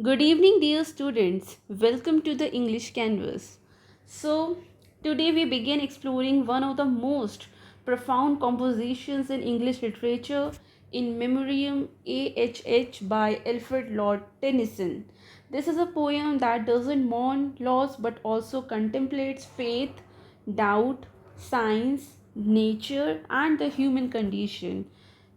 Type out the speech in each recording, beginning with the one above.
Good evening, dear students. Welcome to the English Canvas. So, today we begin exploring one of the most profound compositions in English literature, In Memoriam AHH by Alfred Lord Tennyson. This is a poem that doesn't mourn loss but also contemplates faith, doubt, science, nature, and the human condition.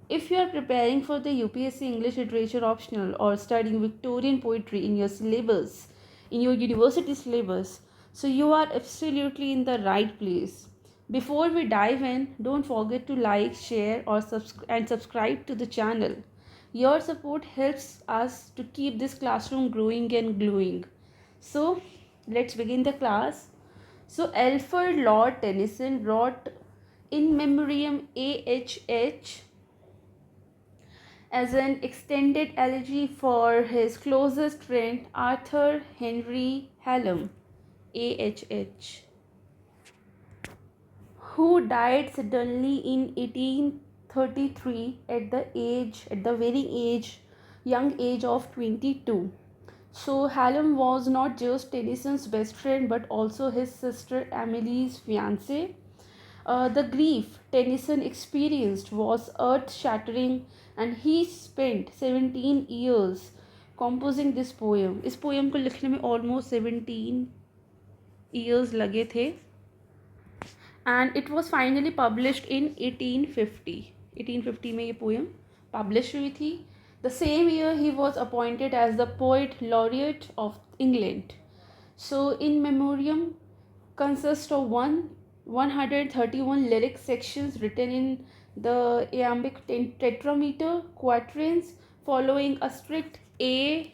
If you are preparing for the UPSC English Literature optional or studying Victorian poetry in your syllabus, in your university syllabus, so you are absolutely in the right place. Before we dive in, don't forget to like, share, or subscribe to the channel. Your support helps us to keep this classroom growing and glowing. So, let's begin the class. So, Alfred Lord Tennyson wrote In Memoriam AHH as an extended elegy for his closest friend Arthur Henry Hallam, AHH, who died suddenly in 1833 at the very young age of 22. So Hallam was not just Tennyson's best friend but also his sister Emily's fiance. The grief Tennyson experienced was earth shattering, and he spent 17 years composing this poem. इस poem को लिखने में almost 17 years लगे थे, and it was finally published in 1850. 1850 में ये poem publish हुई थी. The same year he was appointed as the poet laureate of England. So In Memoriam consists of 131 lyric sections written in the iambic tetrameter quatrains following a strict ABBA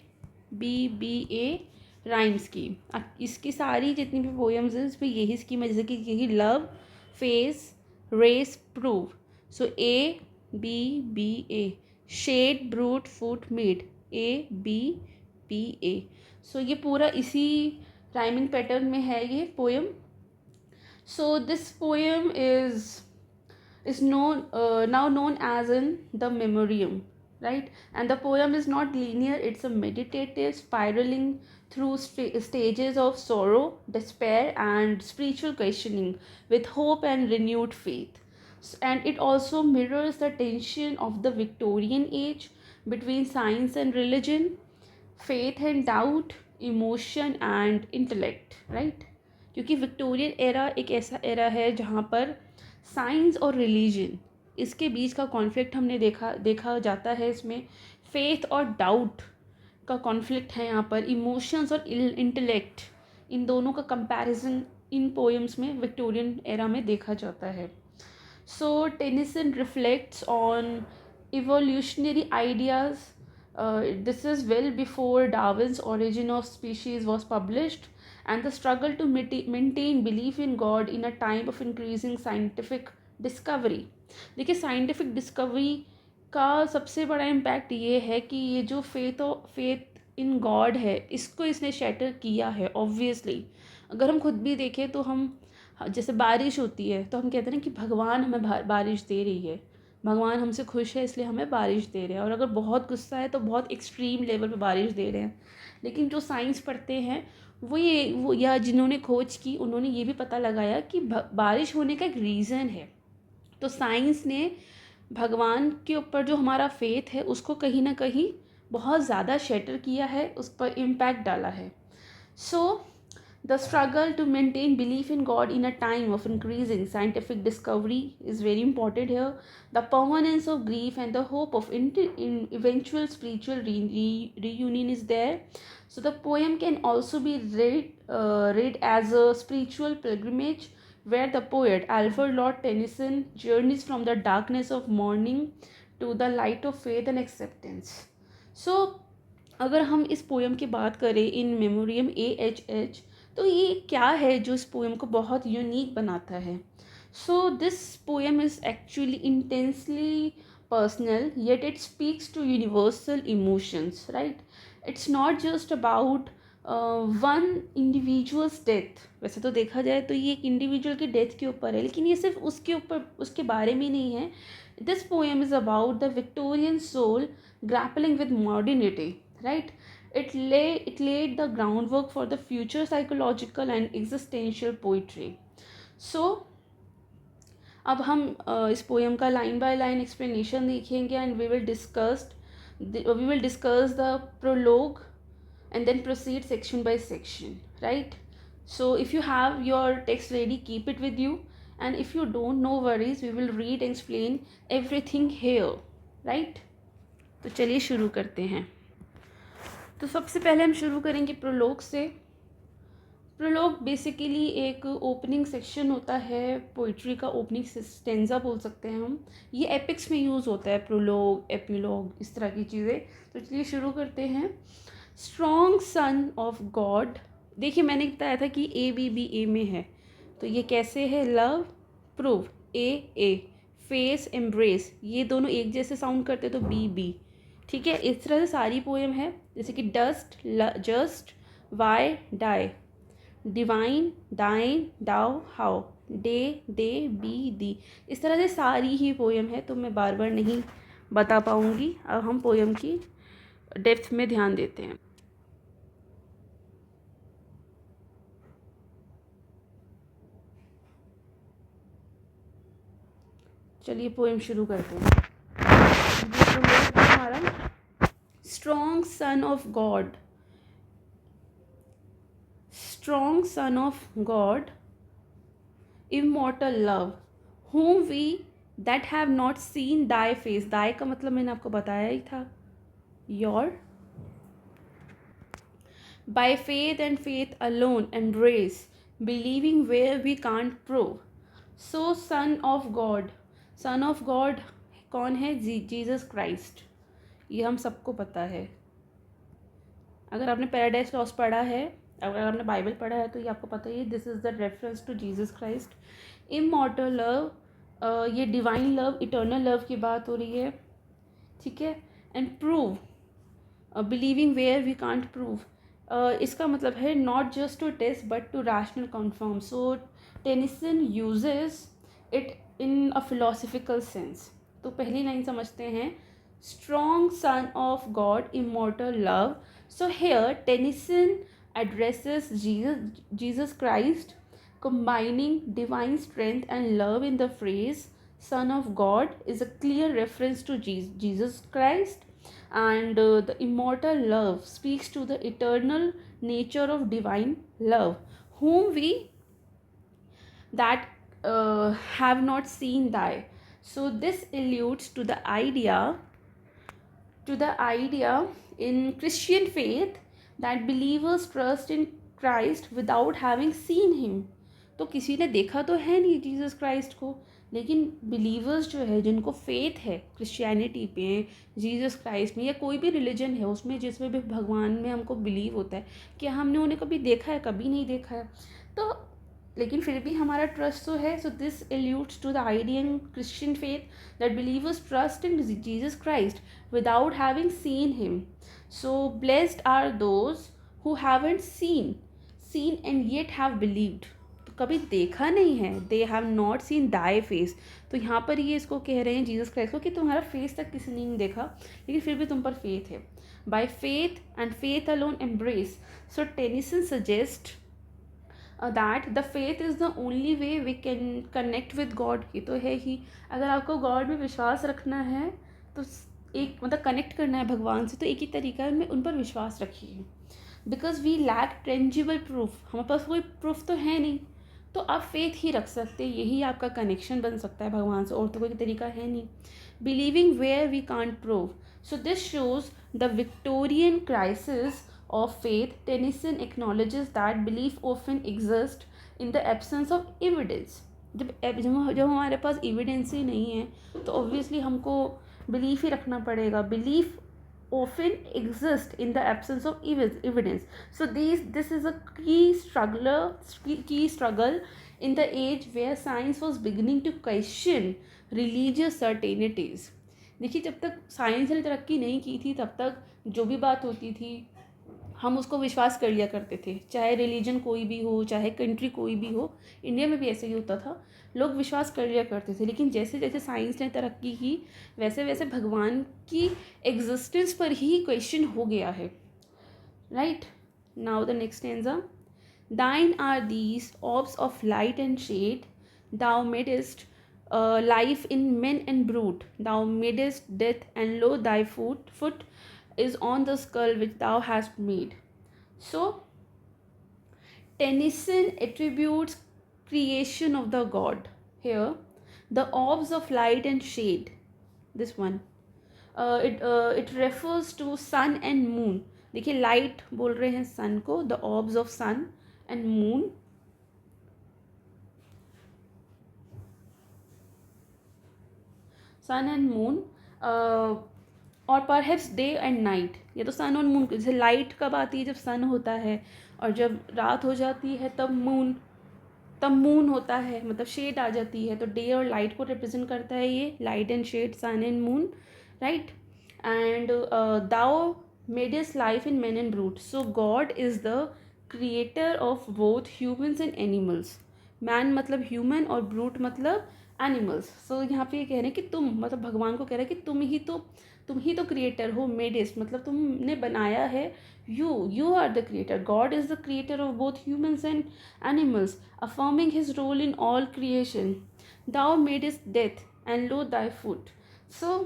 rhyme scheme. इसकी सारी जितनी भी poems हैं इस पर यही scheme है, जैसे कि यही लव, फेस, रेस, प्रूव. सो ABBA, शेड, ब्रूट, फूट, मीट, ABBA. सो ये पूरा इसी राइमिंग पैटर्न में है ये poem. So this poem is now known as in the Memoriam, right? And the poem is not linear; it's a meditative, spiraling through stages of sorrow, despair, and spiritual questioning, with hope and renewed faith. And it also mirrors the tension of the Victorian age between science and religion, faith and doubt, emotion and intellect, right? क्योंकि Victorian era एक ऐसा era है जहाँ पर science और religion इसके बीच का conflict हमने देखा जाता है. इसमें फेथ और डाउट का कॉन्फ्लिक्ट है. यहाँ पर इमोशंस और इंटेलेक्ट, इन दोनों का कंपैरिजन इन पोएम्स में विक्टोरियन एरा में देखा जाता है. So Tennyson reflects on evolutionary ideas. This is well before Darwin's Origin of Species was published, and the struggle to maintain belief in God in a time of increasing scientific discovery. देखिए scientific discovery का सबसे बड़ा impact ये है कि ये जो faith in God है इसको इसने शैटर किया है. ऑब्वियसली अगर हम खुद भी देखें तो हम, जैसे बारिश होती है तो हम कहते हैं ना कि भगवान हमें बारिश दे रही है, भगवान हमसे खुश है इसलिए हमें बारिश दे रहे हैं. और अगर बहुत गुस्सा है तो बहुत एक्सट्रीम लेवल पे बारिश दे रहे हैं. लेकिन जो साइंस पढ़ते हैं वो या जिन्होंने खोज की उन्होंने ये भी पता लगाया कि बारिश होने का एक रीज़न है. तो साइंस ने भगवान के ऊपर जो हमारा फेथ है उसको कहीं ना कहीं बहुत ज़्यादा शेटर किया है, उस पर इम्पैक्ट डाला है. सो the struggle to maintain belief in God in a time of increasing scientific discovery is very important here. The permanence of grief and the hope of in eventual spiritual reunion is there. So the poem can also be read as a spiritual pilgrimage where the poet Alfred Lord Tennyson journeys from the darkness of mourning to the light of faith and acceptance. So अगर हम इस poem की बात करें इन memoriam AHH, तो ये क्या है जो इस पोएम को बहुत यूनिक बनाता है. So this poem is actually intensely personal yet it speaks to universal emotions, right. It's not just about one individual's death. वैसे तो देखा जाए तो ये एक इंडिविजुअल की डेथ के ऊपर है, लेकिन ये सिर्फ उसके बारे में नहीं है. This poem is about the Victorian soul grappling with modernity, right? It laid the groundwork for the future psychological and existential poetry. So अब हम इस पोएम का लाइन बाय लाइन एक्सप्लेनेशन देखेंगे and we will discuss the prologue and then proceed section by section, right? So if you have your text ready, keep it with you, and if you don't, no worries, we will read and explain everything here, right? तो चलिए शुरू करते हैं. तो सबसे पहले हम शुरू करेंगे प्रोलॉग से. प्रोलॉग बेसिकली एक ओपनिंग सेक्शन होता है पोइट्री का, ओपनिंग स्टेंजा बोल सकते हैं हम. ये एपिक्स में यूज़ होता है, प्रोलॉग, एपिलॉग, इस तरह की चीज़ें. तो चलिए शुरू करते हैं. Strong son of God. देखिए मैंने बताया था कि ए बी बी ए में है, तो ये कैसे है? लव, प्रूव, ए, फेस, एम्ब्रेस, ये दोनों एक जैसे साउंड करते तो बी बी. ठीक है, इस तरह से सारी पोएम है. जैसे कि dust, just, why, die, divine, thine, thou, how, day, they, be, thee. इस तरह से सारी ही पोएम है, तो मैं बार बार नहीं बता पाऊँगी. अब हम पोएम की डेप्थ में ध्यान देते हैं. चलिए पोएम शुरू करते हैं. हमारा strong son of God. Strong son of God, immortal love, whom we that have not seen thy face. thy का मतलब मैंने आपको बताया ही था, your. By faith and faith alone embrace, believing where we can't prove. So son of God. son of God कौन है? Jesus Christ. ये हम सबको पता है. अगर आपने पैराडाइज लॉस्ट पढ़ा है, अगर आपने बाइबल पढ़ा है, तो ये आपको पता ही. This is the reference to Jesus Christ. Immortal love, ये डिवाइन लव, इटर्नल लव की बात हो रही है. ठीक है. And prove, believing where we can't prove. इसका मतलब है not just to test but to rational confirm. So Tennyson uses it in a philosophical sense. तो पहली लाइन समझते हैं. Strong son of God, immortal love. So here Tennyson addresses Jesus Christ, combining divine strength and love in the phrase Son of God is a clear reference to Jesus Christ, and the immortal love speaks to the eternal nature of divine love, whom we that have not seen thy. So this alludes to the idea in Christian faith that believers trust in Christ without having seen him. तो किसी ने देखा तो है नहीं Jesus Christ को, लेकिन believers जो है, जिनको फेथ है क्रिश्चियनिटी पे, जीसस क्राइस्ट में, या कोई भी रिलीजन है उसमें, जिसमें भी भगवान में हमको बिलीव होता है कि हमने उन्हें कभी देखा है, कभी नहीं देखा है, तो लेकिन फिर भी हमारा ट्रस्ट तो है. So this alludes to the idea in Christian faith that believers trust in Jesus Christ without having seen him. So blessed are those who haven't seen and yet have believed. तो कभी देखा नहीं है. They have not seen thy face. तो यहाँ पर ये इसको कह रहे हैं जीसस क्राइस्ट को कि तुम्हारा फेस तक किसी ने नहीं देखा, लेकिन फिर भी तुम पर फेथ है. By faith and faith alone embrace. So Tennyson suggests that the faith is the only way we can connect with God. ये तो है ही. अगर आपको गॉड में विश्वास रखना है, तो एक मतलब कनेक्ट करना है भगवान से, तो एक ही तरीका है, उन पर विश्वास रखिए. Because we lack tangible proof. हमारे पास कोई प्रूफ तो है नहीं, तो आप फेथ ही रख सकते हैं. यही आपका कनेक्शन बन सकता है भगवान से, और तो कोई तरीका है नहीं. Believing where we can't prove. So this shows the Victorian crisis of faith. Tennyson acknowledges that belief often exists in the absence of evidence. जब हमारे पास एविडेंस ही नहीं है, तो ऑब्वियसली हमको बिलीफ ही रखना पड़ेगा. Belief often exist in the absence of evidence. So this is a key struggle in the age where science was beginning to question religious certainties. देखिए, जब तक साइंस ने तरक्की नहीं की थी, तब तक जो भी बात होती थी हम उसको विश्वास कर लिया करते थे, चाहे रिलीजन कोई भी हो, चाहे कंट्री कोई भी हो। इंडिया में भी ऐसे ही होता था, लोग विश्वास कर लिया करते थे। लेकिन जैसे जैसे साइंस ने तरक्की की, वैसे वैसे भगवान की एग्जिस्टेंस पर ही क्वेश्चन हो गया है, right. Now the next stanza. Thine are these orbs of light and shade. Thou madest life in men and brute. Thou madest death, and lo, thy foot is on the skull which thou hast made. So, Tennyson attributes creation of the god here. The orbs of light and shade. This one. It refers to sun and moon. देखिए light बोल रहे हैं sun को, the orbs of sun and moon, sun and moon, और perhaps day and night. ये तो सन और moon, जैसे लाइट कब आती है, जब सन होता है, और जब रात हो जाती है तब मून होता है, मतलब शेड आ जाती है। तो डे और लाइट को रिप्रेजेंट करता है ये, light and shade, sun and moon, right. And thou madest life in man and brute. So God is the creator of both humans and animals. Man मतलब ह्यूमन और ब्रूट मतलब animals. So यहाँ पे ये कह रहे हैं कि तुम, मतलब भगवान को कह रहे हैं कि तुम ही तो क्रिएटर हो, मेडेस्ट मतलब तुमने बनाया है, you are the creator. God is the creator of both humans and animals, affirming his role in all creation. Thou madest death, and lo thy foot. So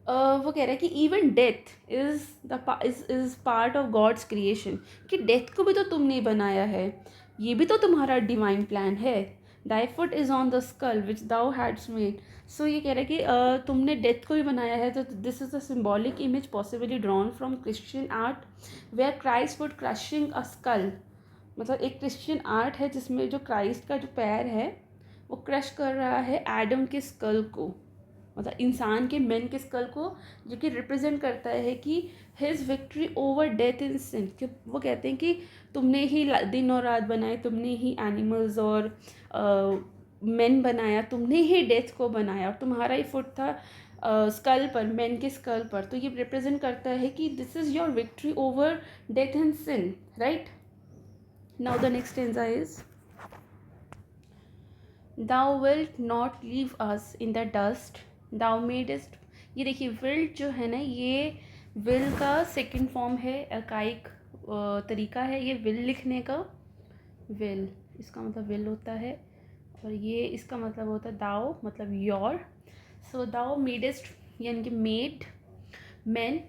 वो कह रहा है कि even death is part of God's creation, कि death को भी तो तुमने ही बनाया है, ये भी तो तुम्हारा डिवाइन प्लान है। Thy foot is on the skull which thou हैड्स मेड। सो ये कह रहा है कि तुमने डेथ को भी बनाया है। तो this is a symbolic image possibly drawn from Christian art where Christ foot crushing a skull. मतलब एक क्रिश्चियन आर्ट है जिसमें जो क्राइस्ट का जो पैर है वो क्रश कर रहा है एडम के स्कल को, मतलब इंसान के मैन के स्कल को, जो कि रिप्रेजेंट करता है कि his victory over death in sin. कि वो कहते हैं कि तुमने ही दिन और रात बनाए, तुमने ही एनिमल्स और मैन बनाया, तुमने ही डेथ को बनाया, और तुम्हारा ही फुट था स्कल पर, मैन के स्कल पर। तो ये रिप्रेजेंट करता है कि this is your victory over death and sin, right. Now the next stanza is Thou wilt not leave us in the dust. Thou madest। ये देखिए विल्ट जो है ना, ये विल का सेकंड फॉर्म है, अर्काइक तरीका है ये विल लिखने का। विल, इसका मतलब विल होता है, और ये इसका मतलब होता है दाओ, मतलब योर। सो दाओ मेडेस्ट यानी कि made man,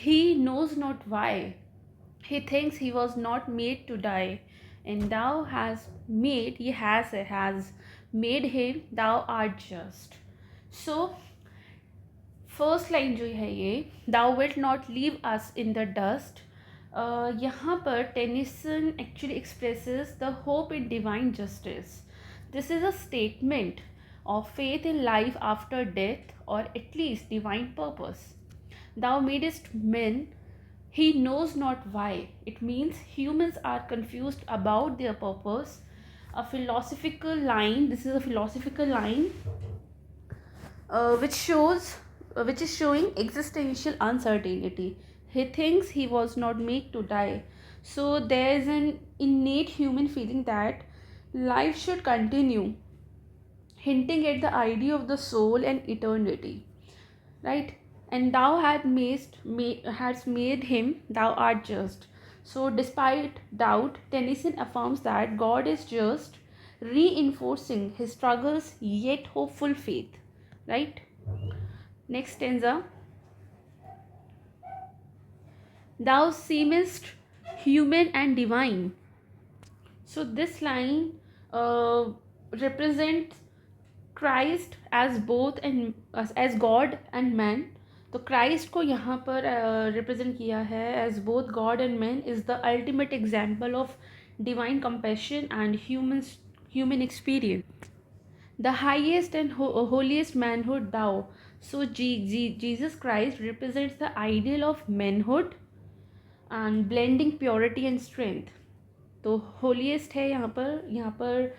he knows not why, he thinks he was not made to die, and thou has made, ye has made him, thou art just। So first line जो है ये, thou wilt not leave us in the dust, यहाँ पर Tennyson actually expresses the hope in divine justice. This is a statement of faith in life after death, or at least divine purpose. Thou madest men, he knows not why. It means humans are confused about their purpose. A philosophical line, this is a philosophical line which is showing existential uncertainty. He thinks he was not made to die. So there is an innate human feeling that life should continue, hinting at the idea of the soul and eternity, right? And thou hast made him, thou art just. So despite doubt, Tennyson affirms that God is just, reinforcing his struggles yet hopeful faith, right? Next stanza. Thou seemest human and divine. So this line represents Christ as both and as God and man. तो Christ को यहाँ पर represent किया है as both God and man, is the ultimate example of divine compassion and human experience. The highest and holiest manhood thou. So Jesus Christ represents the ideal of manhood and blending purity and strength. तो holiest है यहाँ पर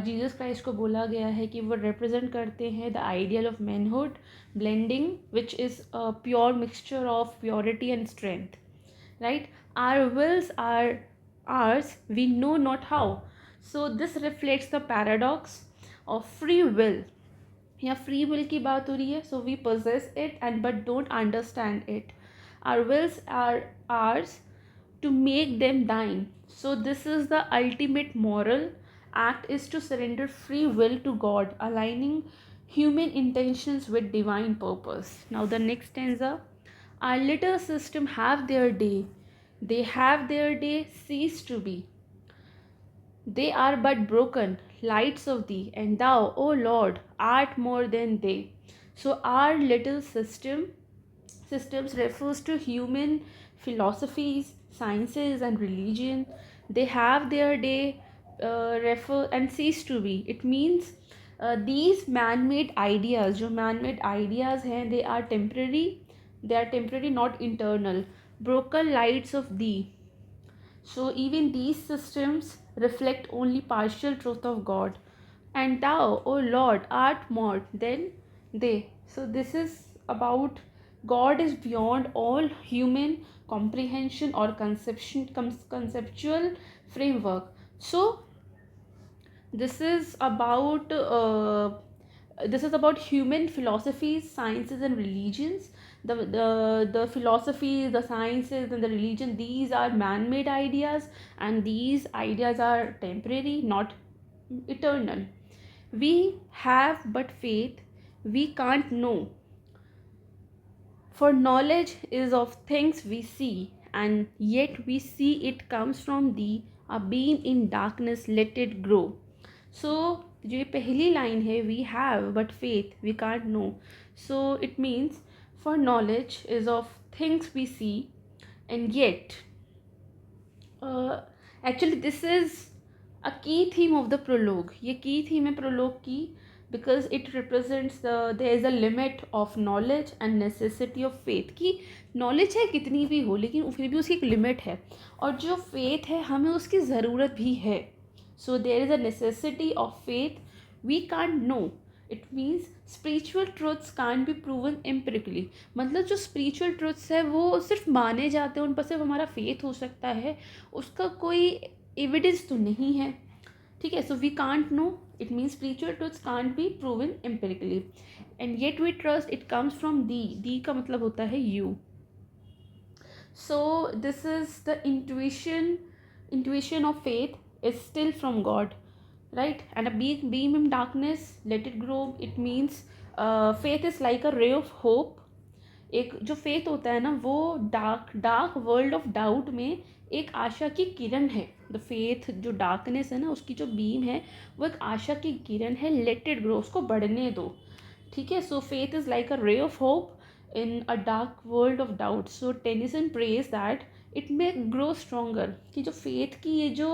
Jesus Christ को बोला गया है कि वो रिप्रेजेंट करते हैं the ideal of manhood, blending which is a pure mixture of purity and strength, right? Our wills are ours, we know not how. So this reflects the paradox of free will. यहाँ free will की बात हो रही है, so we possess it and but don't understand it. Our wills are ours to make them thine. So this is the ultimate moral act, is to surrender free will to God, aligning human intentions with divine purpose. Now the next stanza: our little system have their day, they have their day cease to be. They are but broken lights of thee, and thou, O Lord, art more than they. So our little systems refers to human philosophies, sciences, and religion. They have their day, refer and cease to be. It means these man-made ideas, जो man-made ideas हैं, they are temporary. They are temporary, not internal. Broken lights of thee. So even these systems reflect only partial truth of God. And thou, O Lord, art more than they. So this is about God is beyond all human comprehension or conceptual framework. So this is about human philosophies, sciences, and religions. The philosophies, the sciences, and the religion, these are man-made ideas, and these ideas are temporary, not eternal. We have but faith, we can't know. For knowledge is of things we see, and yet we see it comes from thee. A beam in darkness, let it grow. सो जो ये पहली line है, we have but faith we can't know, so it means for knowledge is of things we see and yet actually this is a key theme of the prologue. ये की theme है prologue की, because it represents there is a limit of knowledge and necessity of faith. की knowledge है कितनी भी हो, लेकिन फिर भी उसकी एक लिमिट है, और जो फेथ है हमें उसकी ज़रूरत भी है. So there is a necessity of faith. We can't know. It means spiritual truths can't be proven empirically. मतलब जो spiritual truths है वो सिर्फ माने जाते हैं, उन पर सिर्फ हमारा faith हो सकता है, उसका कोई evidence तो नहीं है. ठीक है, so we can't know. It means spiritual truths can't be proven empirically. And yet we trust it comes from thee. Thee का मतलब होता है you. So this is the intuition of faith is still from God, right? And a big beam in darkness, let it grow. It means faith is like a ray of hope. एक जो faith होता है ना, वो dark world of doubt में एक आशा की किरण है. द फेथ जो डार्कनेस है ना, उसकी जो बीम है वो एक आशा की किरण है. लेट इट ग्रो, उसको बढ़ने दो. ठीक है, सो faith is like a ray of hope in a dark world of doubt. So Tennyson prays that it may grow stronger. कि जो फेथ की ये जो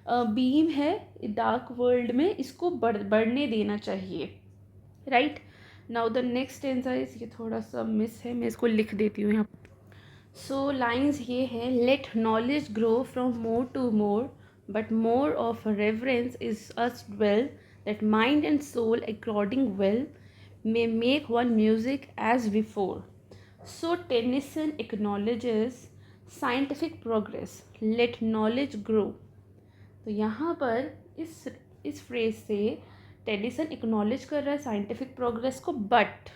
बीम है डार्क वर्ल्ड में, इसको बढ़ने देना चाहिए, right? Now the next stanza is, ये थोड़ा सा मिस है, मैं इसको लिख देती हूँ यहाँ. सो लाइन्स ये है: let knowledge grow from more to more, but more of reverence is us dwell, that mind and soul according well may make one music as before. So Tennyson acknowledges scientific progress. Let knowledge grow. तो यहाँ पर इस phrase से Tennyson acknowledge कर रहा है scientific progress को, but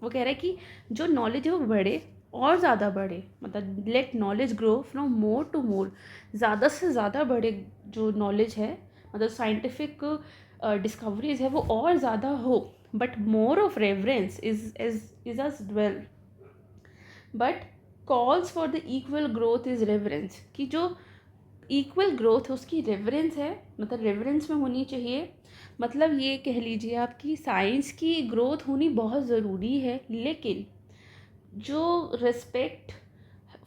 वो कह रहा है कि जो नॉलेज है वो बढ़े और ज़्यादा बढ़े. मतलब let knowledge grow from more to more, ज़्यादा से ज़्यादा बढ़े जो नॉलेज है, मतलब साइंटिफिक डिस्कवरीज है वो और ज़्यादा हो. But more of reverence is us dwell, but calls for the equal growth is reverence. कि जो इक्वल ग्रोथ है उसकी रेवरेंस है, मतलब रेवरेंस में होनी चाहिए. मतलब ये कह लीजिए आपकी साइंस की ग्रोथ होनी बहुत ज़रूरी है, लेकिन जो रिस्पेक्ट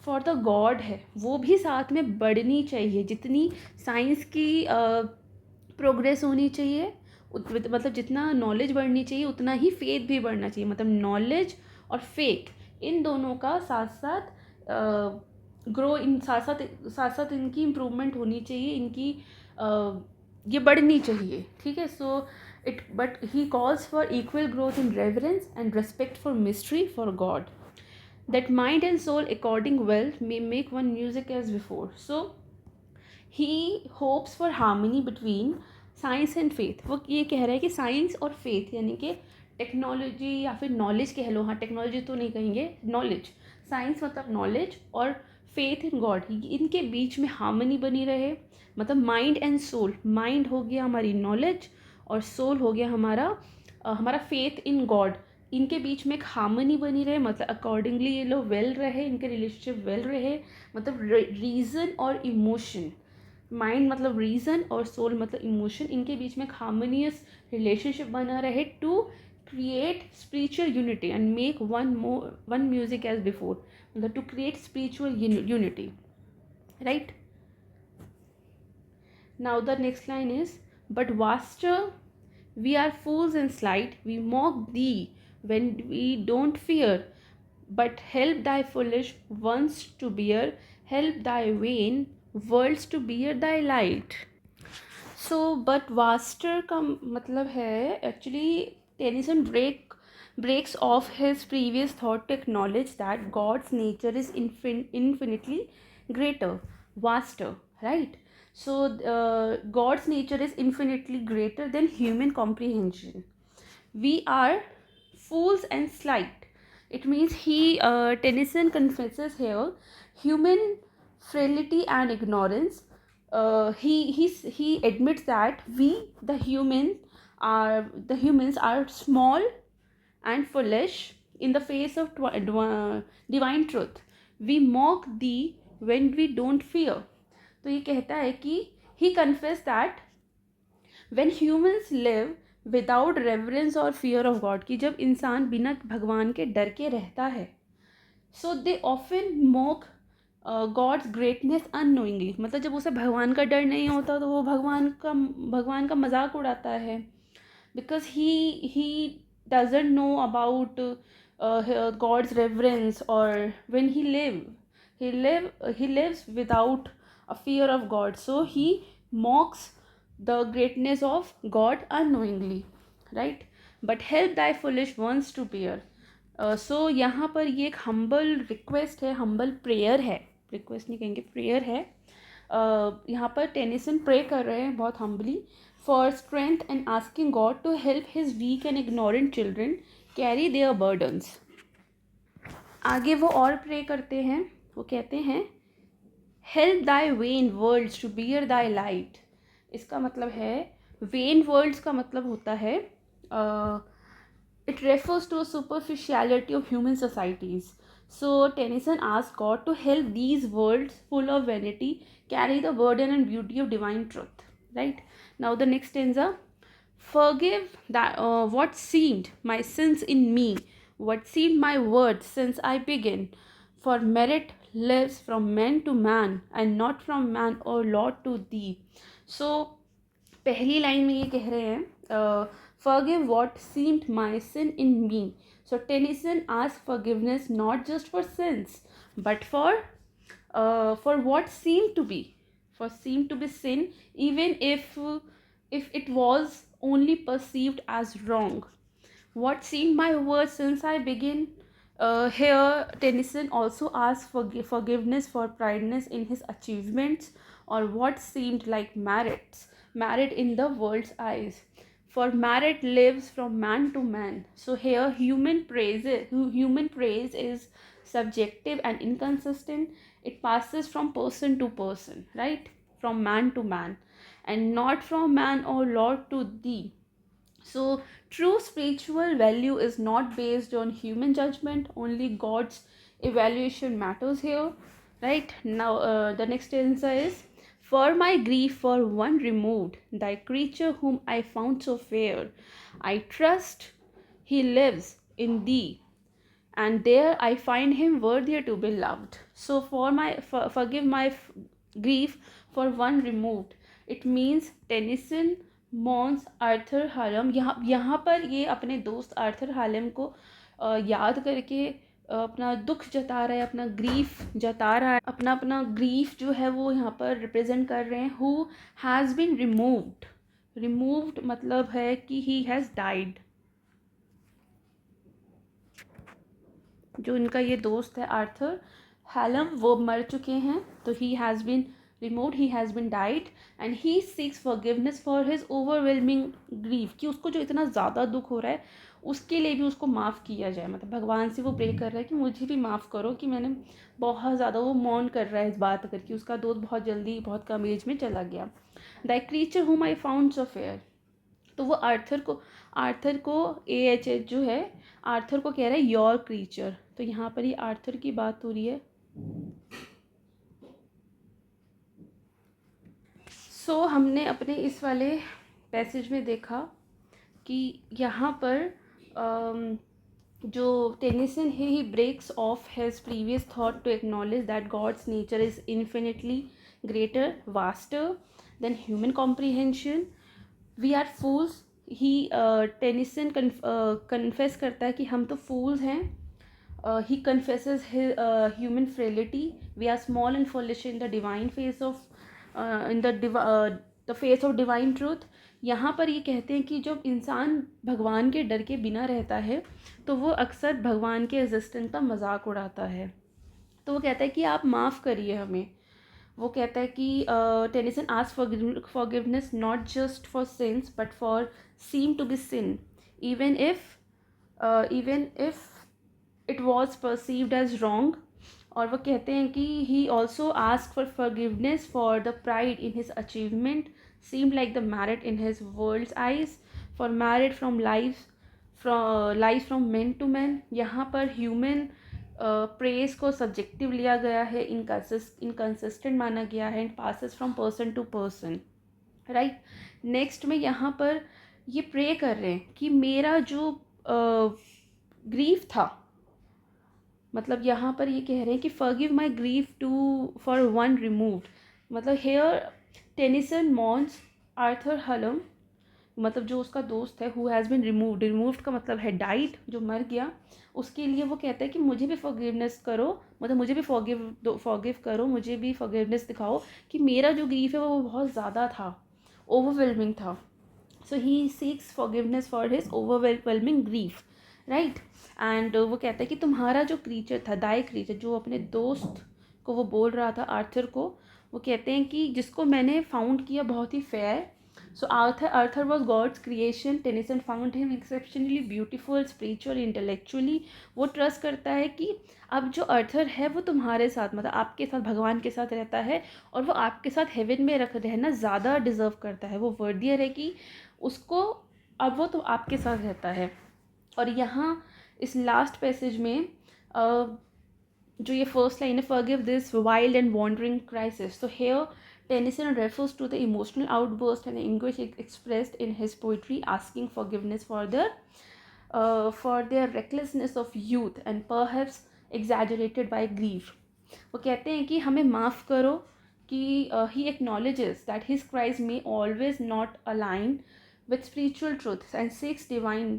फॉर द गॉड है वो भी साथ में बढ़नी चाहिए. जितनी साइंस की प्रोग्रेस होनी चाहिए, मतलब जितना नॉलेज बढ़नी चाहिए उतना ही फेथ भी बढ़ना चाहिए. मतलब नॉलेज और फेथ इन दोनों का साथ साथ ग्रो, इन साथ साथ इनकी इम्प्रूवमेंट होनी चाहिए, इनकी ये बढ़नी चाहिए. ठीक है, so but he calls for equal growth in reverence and respect for mystery for God. that mind and soul according well may make one music as before. So he hopes for harmony between science and faith. वो ये कह रहा है कि science और faith यानी कि technology या फिर नॉलेज कह लो, हाँ टेक्नोलॉजी तो नहीं कहेंगे, नॉलेज, साइंस मतलब नॉलेज और फेथ इन गॉड, इनके बीच में हार्मनी बनी रहे. मतलब माइंड एंड सोल, माइंड हो गया हमारी नॉलेज और सोल हो गया हमारा फेथ इन गॉड, इनके बीच में एक हार्मनी बनी रहे. मतलब अकॉर्डिंगली ये लोग वेल रहे, इनके रिलेशनशिप वेल रहे. मतलब रीज़न और इमोशन, माइंड मतलब रीज़न और सोल मतलब इमोशन, इनके बीच में एक हार्मोनियस रिलेशनशिप बना रहे to create spiritual unity and make one music as before. मतलब to create spiritual unity, right. Now the next line is, but vaster we are fools and slight, we mock thee when we don't fear, but help thy foolish ones to bear, help thy vain worlds to bear thy light. So but vaster का मतलब है actually Tennyson breaks off his previous thought to acknowledge that God's nature is infinitely greater, vaster, right? So God's nature is infinitely greater than human comprehension. We are fools and slight. It means Tennyson confesses here human frailty and ignorance. He admits that the humans are small and foolish in the face of divine truth. We mock thee when we don't fear. तो ये कहता है कि he confessed that when humans live without reverence or fear of God, कि जब इंसान बिना भगवान के डर के रहता है, so they often mock God's greatness unknowingly. मतलब जब उसे भगवान का डर नहीं होता तो वो भगवान का मजाक उड़ाता है, because he doesn't know about God's reverence. और when he lives without a fear of God, so he mocks the greatness of God unknowingly, right? But help thy foolish ones to bear. सो यहाँ पर ये एक humble request है, humble prayer है, request नहीं कहेंगे, prayer है. यहाँ पर टेनिसन प्रे कर रहे हैं बहुत humbly for strength and asking God to help his weak and ignorant children carry their burdens. आगे वो और प्रे करते हैं, वो कहते हैं help thy vain worlds to bear thy light. इसका मतलब है वेन वर्ल्ड्स का मतलब होता है it refers to a superficiality of human societies. So Tennyson asked God to help these worlds full of vanity carry the burden and beauty of divine truth. Right? Now the next stanza. Forgive that what seemed my sins in me, what seemed my words since I began. For merit lives from man to man, and not from man, O Lord, to thee. So पहली line में ये कह रहे हैं forgive what seemed my sin in me. So Tennyson asked forgiveness not just for sins, but for what seemed to be sin, even if it was only perceived as wrong. What seemed my worst since I began. Here Tennyson also asked for forgiveness for prideness in his achievements, or what seemed like merit in the world's eyes. For merit lives from man to man. So here human praise is subjective and inconsistent. It passes from person to person, right? From man to man, and not from man or Lord to thee. So true spiritual value is not based on human judgment, only God's evaluation matters here, right? Now the next stanza is, for my grief for one removed, thy creature whom I found so fair, I trust he lives in thee, and there I find him worthier to be loved. So forgive my grief for one removed. It means Tennyson mourns Arthur Hallam. यहाँ पर ये अपने दोस्त Arthur हालम को याद करके अपना दुख जता रहा है, अपना ग्रीफ जता रहा है, अपना ग्रीफ जो है वो यहाँ पर रिप्रेजेंट कर रहे हैं. हु हैज़ बीन रिमूव्ड मतलब है कि ही हैज़ डाइड. जो इनका ये दोस्त है आर्थर हैलम, वो मर चुके हैं. तो he has been removed, he has been died and he seeks forgiveness for his overwhelming grief, कि उसको जो इतना ज़्यादा दुख हो रहा है उसके लिए भी उसको माफ़ किया जाए. मतलब भगवान से वो प्रे कर रहा है कि मुझे भी माफ़ करो, कि मैंने बहुत ज़्यादा, वो मौन कर रहा है इस बात करके उसका दोस्त बहुत जल्दी बहुत कम एज में चला गया. द क्रीचर हुम आई फाउंड सो फेयर, तो वो आर्थर को AHH जो है आर्थर को कह रहा है योर क्रीचर. तो यहाँ पर ये आर्थर की बात हो रही है. हमने अपने इस वाले पैसेज में देखा कि यहाँ पर जो टेनिसन है, he breaks off his previous thought to acknowledge that God's nature is infinitely greater, vaster than human comprehension. We are fools. He Tennyson confess करता है कि हम तो फूल्स हैं. He confesses his human frailty. We are small and foolish in the divine face of the face of divine truth. यहाँ पर ये कहते हैं कि जब इंसान भगवान के डर के बिना रहता है तो वो अक्सर भगवान के एग्जिस्टेंस का मजाक उड़ाता है. तो वो कहता है कि आप माफ़ करिए हमें. वो कहता है कि Tennyson ask forgiveness not just for sins but for seem to be sin, even if it was perceived as wrong. और वो कहते हैं कि he also asked for forgiveness for the pride in his achievement seemed like the merit in his world's eyes, for merit from life from men to men. यहाँ पर human praise को subjective लिया गया है, इनकन्सिस्टेंट माना गया है, and passes from person to person, right. Next में यहाँ पर ये प्रे कर रहे हैं कि मेरा जो ग्रीफ था, मतलब यहाँ पर ये कह रहे हैं कि forgive my grief to for one removed. मतलब here Tennyson mourns Arthur Hallam, मतलब जो उसका दोस्त है, हु हैज़ बिन रिमूव्ड का मतलब है डाइड, जो मर गया. उसके लिए वो कहता है कि मुझे भी फॉरगिवनेस करो, मतलब मुझे भी फॉरगिव करो, मुझे भी फॉरगिवनेस दिखाओ, कि मेरा जो ग्रीफ है वो बहुत ज़्यादा था, ओवरवेलमिंग था. So he seeks forgiveness for his overwhelming grief, right. And वो कहता है कि तुम्हारा जो क्रीचर था, दाई क्रीचर, जो अपने दोस्त को वो बोल रहा था आर्थर को, वो कहते हैं कि जिसको मैंने फाउंड किया बहुत ही fair. So Arthur was God's creation. Tennyson found him exceptionally beautiful, spiritual, intellectually. वो ट्रस्ट करता है कि अब जो आर्थर है वो तुम्हारे साथ, मतलब आपके साथ, भगवान के साथ रहता है, और वो आपके साथ हेवन में रहना ज़्यादा डिज़र्व करता है. वो वर्दियर है कि उसको, अब वो तो आपके साथ रहता है. और यहाँ इस लास्ट पैसेज में जो ये फर्स्ट लाइन है, forgive this wild and wandering crisis. तो here Tennyson refers to the emotional outburst and anguish expressed in his poetry, asking forgiveness for their recklessness of youth and perhaps exaggerated by grief. वो कहते हैं कि हमें माफ़ करो, कि he acknowledges that his cries may always not align with spiritual truths and seeks divine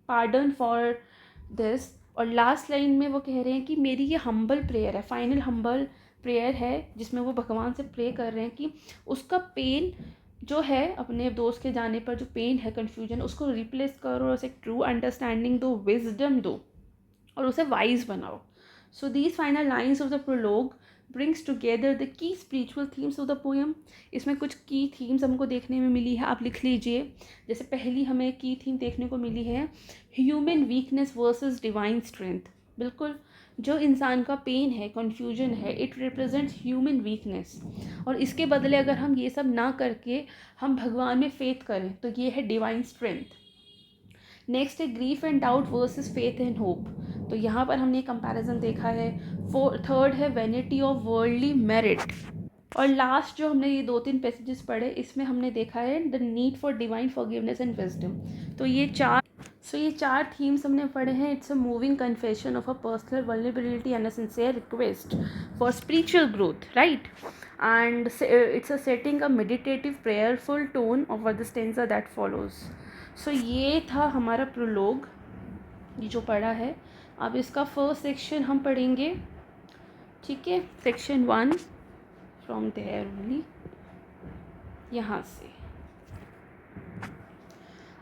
pardon for this. और last line में वो कह रहे हैं कि मेरी ये हम्बल प्रेयर है, फाइनल हम्बल प्रेयर है, जिसमें वो भगवान से प्रे कर रहे हैं कि उसका पेन जो है, अपने दोस्त के जाने पर जो पेन है, कन्फ्यूजन, उसको रिप्लेस करो और उसे ट्रू अंडरस्टैंडिंग दो, विजडम दो, और उसे वाइज बनाओ. So these final lines of the prologue brings together the key spiritual themes of the poem. इसमें कुछ की थीम्स हमको देखने में मिली है, आप लिख लीजिए. जैसे पहली हमें की थीम देखने को मिली है, human weakness versus divine strength. बिल्कुल, जो इंसान का पेन है, कन्फ्यूजन है, इट रिप्रेजेंट्स ह्यूमन वीकनेस, और इसके बदले अगर हम ये सब ना करके हम भगवान में फेथ करें तो ये है डिवाइन स्ट्रेंथ. नेक्स्ट है grief and doubt versus faith and hope. तो यहाँ पर हमने कंपैरिजन देखा है. थर्ड है वेनिटी ऑफ वर्ल्डली मेरिट. और लास्ट जो हमने ये 2-3 पैसेजेस पढ़े, इसमें हमने देखा है the need for divine forgiveness and wisdom. तो ये चार थीम्स हमने पढ़े हैं. It's a moving confession of a personal vulnerability and a sincere request for spiritual growth, right. And it's a setting a meditative prayerful tone of the stanza that follows. So ये था हमारा prologue, ये जो पढ़ा है. अब इसका first section हम पढ़ेंगे, ठीक है. सेक्शन 1 फ्रॉम देयर ओनली, यहाँ से.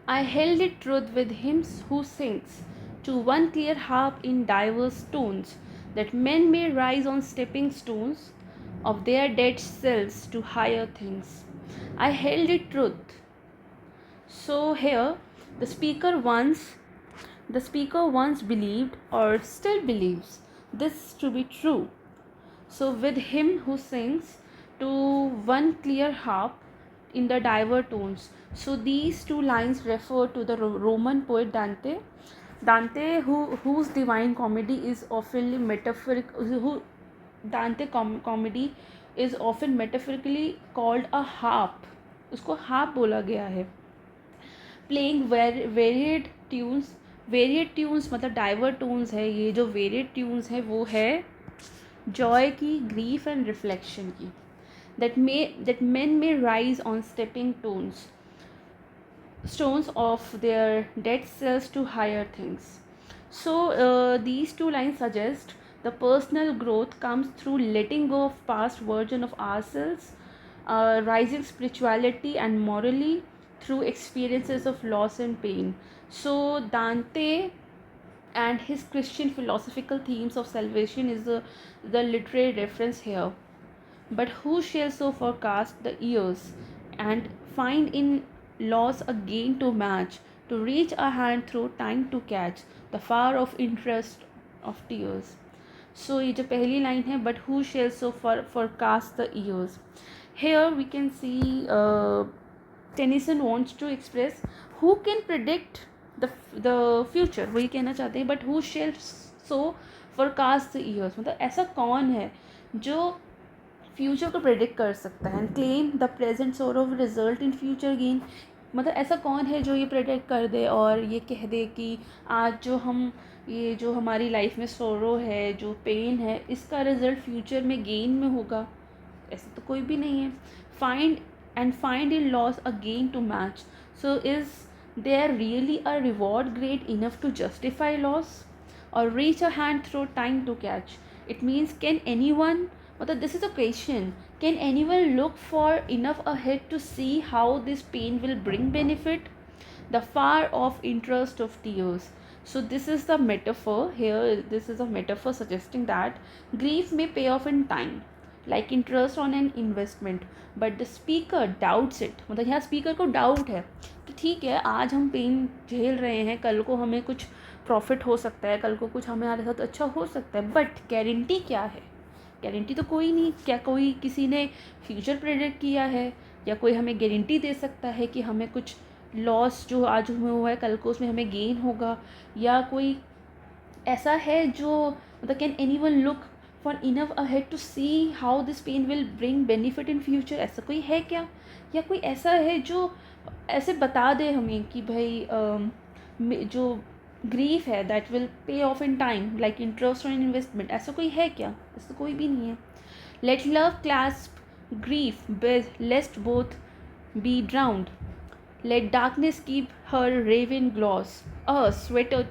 I held it truth with him who sings to one clear harp in diverse tones, that men may rise on stepping stones of their dead selves to higher things. I held it truth. So here the speaker once the speaker once believed or still believes this to be true. So with him who sings to one clear harp in the diverse tones. So these two lines refer to the Roman poet Dante. Dante, whose Divine Comedy is often comedy is often metaphorically called a harp. उसको harp बोला गया है. Playing varied tunes. Varied tunes मतलब divert Toons है. ये जो varied tunes है वो है जॉय की, ग्रीफ एंड रिफ्लेक्शन की. that men may rise on stepping stones of their dead selves to higher things. So these two lines suggest the personal growth comes through letting go of past version of ourselves, rising spirituality and morally through experiences of loss and pain. So Dante and his Christian philosophical themes of salvation is the literary reference here. But who shall so forecast the years, and find in loss a gain to match, to reach a hand through time to catch the far of interest of tears. So ये जो पहली line है, but who shall so forecast the years. Here we can see Tennyson wants to express who can predict the future. वही कहना चाहते हैं, but who shall so forecast the years. मतलब ऐसा कौन है जो फ्यूचर को प्रेडिक्ट कर सकता है. एंड क्लेम द प्रेजेंट सोर of result in future gain. मतलब ऐसा कौन है जो ये प्रेडिक्ट कर दे और ये कह दे कि आज जो हमारी लाइफ में सोरो है, जो पेन है, इसका रिजल्ट फ्यूचर में गेन में होगा. ऐसा तो कोई भी नहीं है. Find in loss a gain to match. So is there really a reward great enough to justify loss और reach a hand through time to catch. It means can any one, मतलब this is a question, can anyone look for enough ahead to see how this pain will bring benefit, the far off interest of tears. So this is the metaphor here. This is a metaphor suggesting that grief may pay off in time like interest on an investment, but the speaker doubts it. मतलब यहाँ speaker को doubt है कि ठीक है, आज हम pen झेल रहे हैं, कल को हमें कुछ प्रॉफिट हो सकता है, कल को कुछ हमारे साथ अच्छा हो सकता है, बट गारंटी क्या है? गारंटी तो कोई नहीं. क्या कोई किसी ने फ्यूचर प्रेडिक्ट किया है, या कोई हमें गारंटी दे सकता है कि हमें कुछ लॉस जो आज हमें हुआ है कल को उसमें हमें गेन होगा, या कोई ऐसा है जो मतलब can any one look far enough ahead to see how this pain will bring benefit in future. ऐसा कोई है क्या? या कोई ऐसा है जो ऐसे बता दे हमें कि भाई जो ग्रीफ है that will pay off in time like interest on investment. ऐसा कोई है क्या? ऐसा कोई भी नहीं है. Let love clasp grief with lest both be drowned. Let darkness keep her raven gloss, sweeter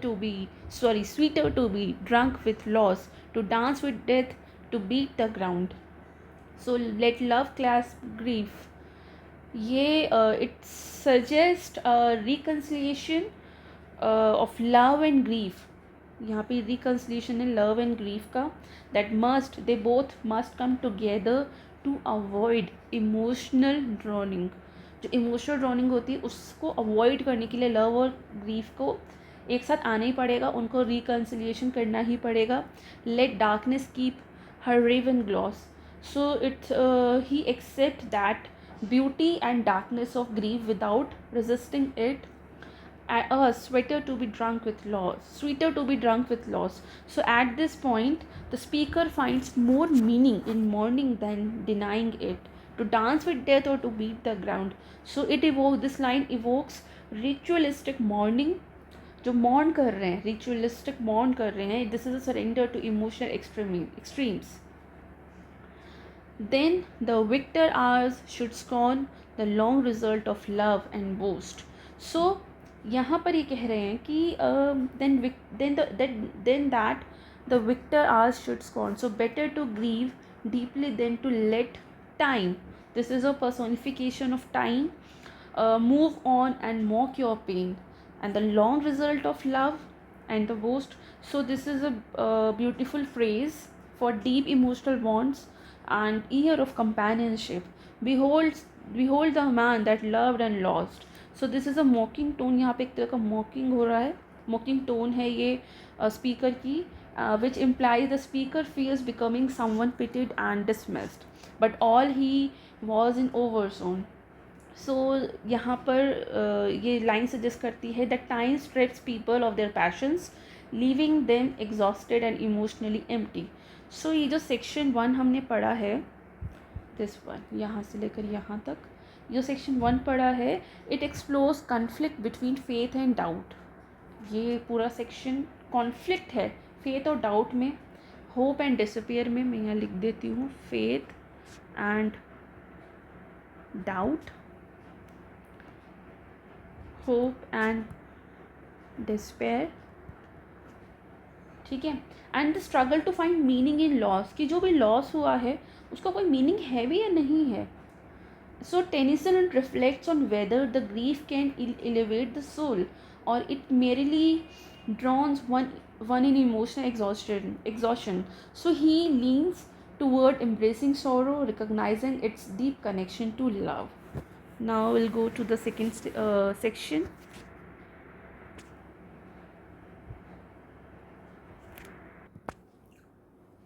to be drunk with loss, to dance with death, to beat the ground. So let love clasp grief. ये it suggests a reconciliation of love and grief. यहाँ पे reconciliation है love and grief का. that they both must come together to avoid emotional drowning. जो emotional drowning होती है उसको avoid करने के लिए लव और ग्रीफ को एक साथ आना ही पड़ेगा, उनको रिकन्सिलिएशन करना ही पड़ेगा. Let darkness keep her raven gloss. So he accept that beauty and darkness of grief without resisting it. Sweeter to be drunk with loss. So at this point the speaker finds more meaning in mourning than denying it, to dance with death or to beat the ground. So this line evokes ritualistic mourning. जो mourn कर रहे हैं, ritualistic mourn कर रहे हैं, this is a surrender to emotional extremes. Then the victor hours should scorn the long result of love and boast. So यहाँ पर ये कह रहे हैं कि then that the victor hours should scorn. So better to grieve deeply than to let time, this is a personification of time, move on and mock your pain. And the long result of love, and the most. So this is a beautiful phrase for deep emotional bonds and year of companionship. Behold the man that loved and lost. So this is a mocking tone, यहाँ पे एक तरह का mocking हो रहा है, mocking tone है ये speaker की, which implies the speaker fears becoming someone pitied and dismissed, but all he was in overzone. सो यहाँ पर ये लाइन सजेस्ट करती है that time strips people of their passions, leaving them exhausted and emotionally empty. So ये जो section 1 हमने पढ़ा है, दिस वन यहाँ से लेकर यहाँ तक, जो सेक्शन 1 पढ़ा है, it explores conflict between faith and doubt. ये पूरा सेक्शन कॉन्फ्लिक्ट है फेथ और डाउट में, होप एंड डिसअपियर में. मैं यहाँ लिख देती हूँ, faith and doubt, hope and despair. ठीक है. And the struggle to find meaning in loss, कि जो भी लॉस हुआ है उसका कोई मीनिंग है भी या नहीं है. So Tennyson reflects on whether the grief can elevate the soul और it merely drowns one in emotional exhaustion. So he leans toward embracing sorrow, recognizing its deep connection to love. Now we'll go to the second section.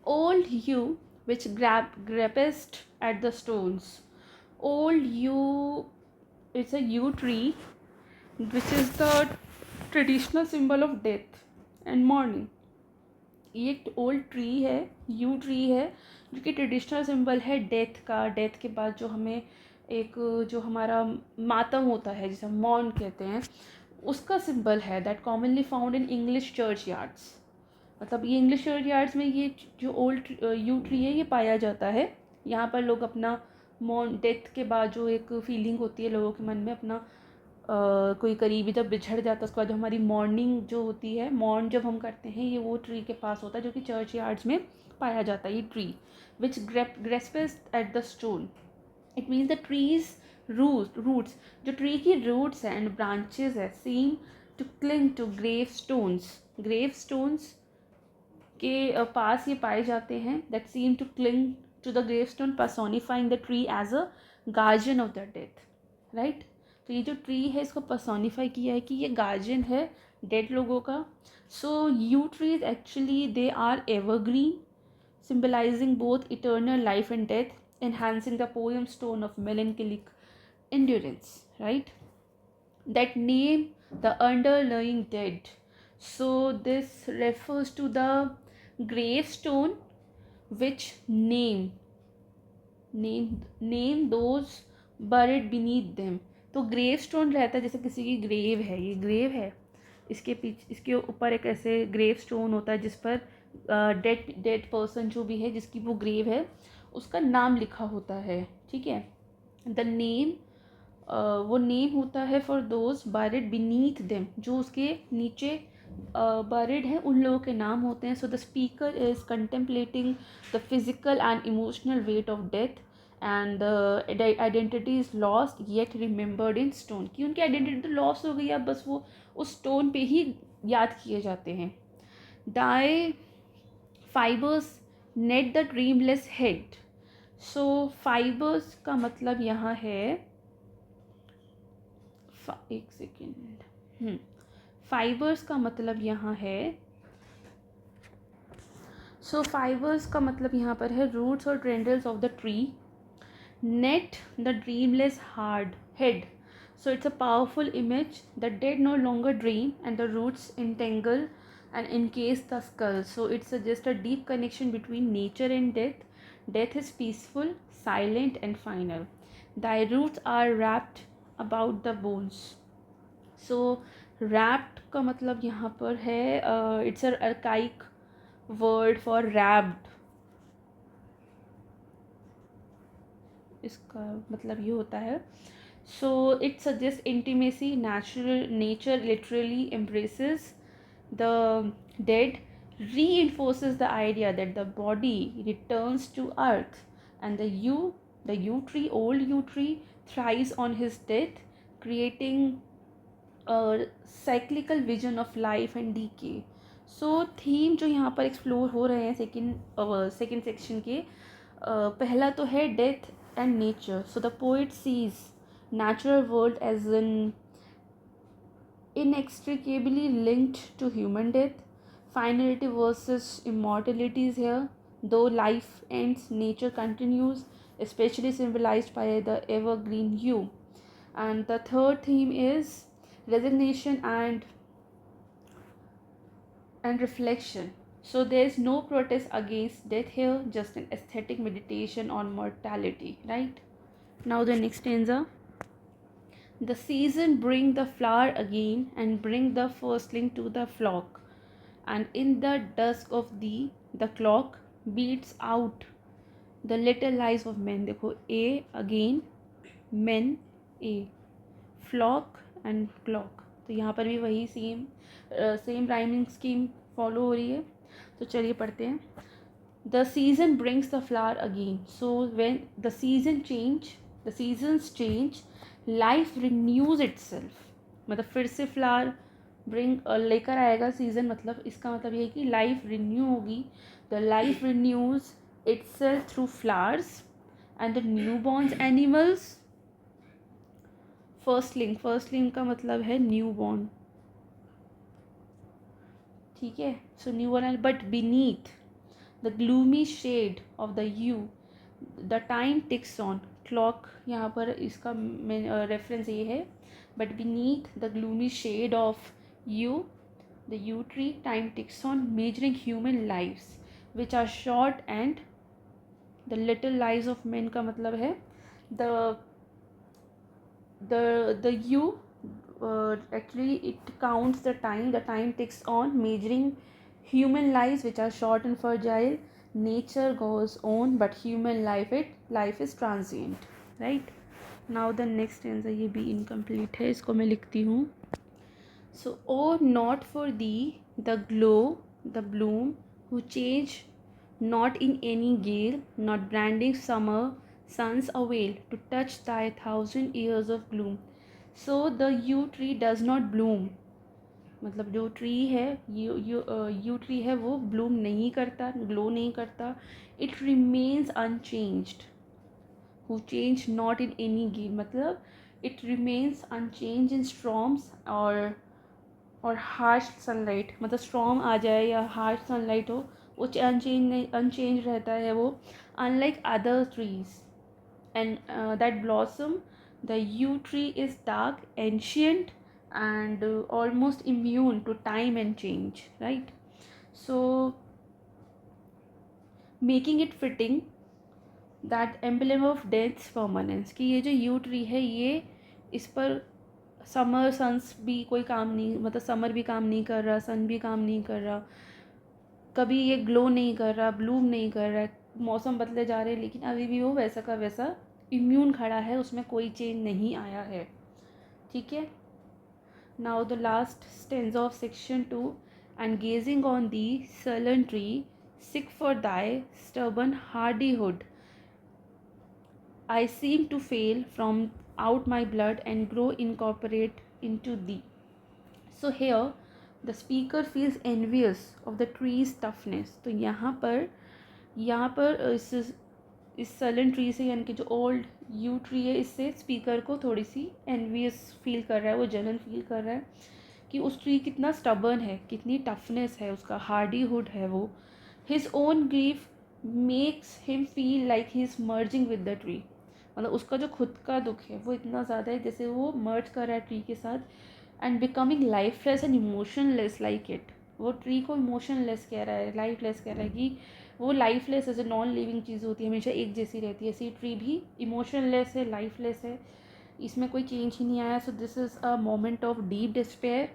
Old yew which grapest at the stones. Old yew, it's a yew tree which is the traditional symbol of death and mourning. ये एक old tree है, you tree है, जो कि traditional symbol है death का. Death के बाद जो हमें एक जो हमारा मातम होता है जिसे हम मौन कहते हैं, उसका सिंबल है. That commonly found in English church yards. मतलब ये इंग्लिश चर्च यार्ड्स में ये जो ओल्ड यू ट्री है ये पाया जाता है. यहाँ पर लोग अपना मौन, डेथ के बाद जो एक फीलिंग होती है लोगों के मन में, अपना कोई करीबी जब बिछड़ जाता है उसके बाद जो हमारी मॉर्निंग जो होती है, मॉर्न जब हम करते हैं, ये वो ट्री के पास होता है जो कि चर्च यार्ड्स में पाया जाता है. ये tree which grasps at the stone, it means the tree's roots, जो ट्री की रूट्स हैं एंड ब्रांचेस है, seem to cling to grave stones. Grave stones के पास ये पाए जाते हैं. That seem to cling to the grave stone, personifying the tree as a guardian of the death. Right. तो ये जो ट्री है इसको पर्सोनिफाई किया है कि ये गार्जियन है डेड लोगों का. So yew trees actually they are evergreen, symbolizing both eternal life and death, enhancing the poem's tone of melancholic endurance. Right. That name, the underlying dead. So this refers to the gravestone which name those buried beneath them. तो grave stone रहता है, जैसे किसी की grave है, ये grave है, इसके पीछे इसके ऊपर एक ऐसे ग्रेव स्टोन होता है जिस पर डेड पर्सन जो भी है जिसकी वो ग्रेव है उसका नाम लिखा होता है. ठीक है. द नेम, वो नेम होता है for those buried beneath them, जो उसके नीचे बरिड है उन लोगों के नाम होते हैं. So the speaker is contemplating the physical and emotional weight of death and the identity is lost yet remembered in stone, कि उनकी आइडेंटिटी तो लॉस हो गई, अब बस वो उस स्टोन पे ही याद किए जाते हैं. Thy fibres net the dreamless head. So fibres का मतलब यहाँ है, एक सेकेंड, फाइबर्स का मतलब यहाँ है, सो फाइबर्स का मतलब यहाँ पर है रूट्स और टेंडल्स of the tree. Net the dreamless hard head. So it's a powerful image. The dead no longer dream and the roots entangle and encase the skull. So it suggests a deep connection between nature and death. Death is peaceful, silent and final. Thy roots are wrapped about the bones. So wrapped का मतलब यहाँ पर है, it's an archaic word for wrapped. इसका मतलब ये होता है. So it suggests intimacy, nature literally embraces the dead, reinforces the idea that the body returns to earth, and the yew tree, old yew tree, thrives on his death, creating cyclical vision of life and decay. So theme जो यहाँ पर explore हो रहे हैं second section के, पहला तो है death and nature. So the poet sees natural world as an inextricably linked to human death. Finality versus immortality is here. Though life ends, nature continues, especially symbolized by the evergreen yew. And the third theme is resignation and reflection. So there is no protest against death here, just an aesthetic meditation on mortality, right? Now the next stanza. The season bring the flower again and bring the firstling to the flock. And in the dusk of the clock beats out the little lives of men. देखो A again, men, A, flock and clock. तो यहाँ पर भी वही same rhyming scheme follow हो रही है. तो चलिए पढ़ते हैं. The season brings the flower again. So when the seasons change, life renews itself. मतलब फिर से फ्लावर लेकर आएगा सीजन. मतलब इसका मतलब ये है कि लाइफ रिन्यू होगी. The life renews itself through flowers and the newborn animals. firstling का मतलब है newborn. ठीक है. So newborn, but beneath the gloomy shade of the yew the time ticks on. clock यहाँ पर इसका रेफरेंस ये है. but beneath the gloomy shade of yew the yew tree time ticks on, measuring human lives which are short and the little lives of men का मतलब है the yew actually it counts the time ticks on, measuring human lives which are short and fragile. Nature goes on but human life is transient, right? Now the next stanza ये भी incomplete है, इसको मैं लिखती हूँ. So oh not for thee the glow the bloom who change not in any gale, not branding summer suns avail to touch thy 1,000 years of gloom. So the yew tree does not bloom. मतलब जो tree है you tree है वो Bloom नहीं करता, glow नहीं करता. It remains unchanged. Who change not in any game, मतलब it remains unchanged in storms और हार्श सनलाइट. मतलब स्ट्रॉम आ जाए या हार्श सनलाइट हो, वो अनचेंज रहता है वो. Unlike other trees and that blossom, the yew tree is dark, ancient and almost immune to time and change, right? So making it fitting that emblem of death's permanence कि ये जो yew tree है ये इस पर summer sons भी कोई काम नहीं, मतलब समर भी काम नहीं कर रहा, सन भी काम नहीं कर रहा, कभी ये ग्लो नहीं कर रहा, ब्लूम नहीं कर रहा है. मौसम बदले जा रहे हैं लेकिन अभी भी वो वैसा का वैसा इम्यून खड़ा है, उसमें कोई चेंज नहीं आया है. ठीक है. Now the last stanza of section 2. And gazing on the sullen tree, sick for thy stubborn hardihood, I seem to fail from out my blood and grow incorporate into thee. So here the speaker feels envious of the tree's toughness. तो यहाँ पर इस sullen tree से, यानी कि जो old you tree है, इससे स्पीकर को थोड़ी सी एनवियस फील कर रहा है, वो जलन फील कर रहा है कि उस ट्री कितना स्टबर्न है, कितनी टफनेस है उसका, हार्डीहुड है वो. His own grief makes him feel like he is merging with the tree. मतलब उसका जो खुद का दुख है वो इतना ज़्यादा है जैसे वो मर्ज कर रहा है ट्री के साथ. And becoming lifeless and emotionless like it. वो ट्री को इमोशनलेस कह रहा है, लाइफलेस कह रहा है कि वो lifeless as a non living चीज़ होती है, हमेशा एक जैसी रहती है. ऐसी ट्री भी इमोशनलेस है, लाइफलेस है, इसमें कोई चेंज ही नहीं आया. So this is a moment of deep despair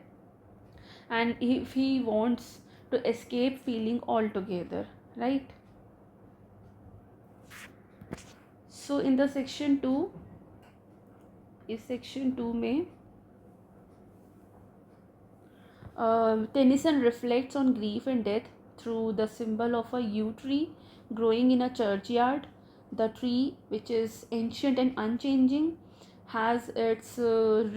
and if he wants to escape feeling all together, right. So in the section 2, इस सेक्शन 2 में Tennyson reflects on grief and death through the symbol of a yew tree growing in a churchyard. The tree, which is ancient and unchanging, has its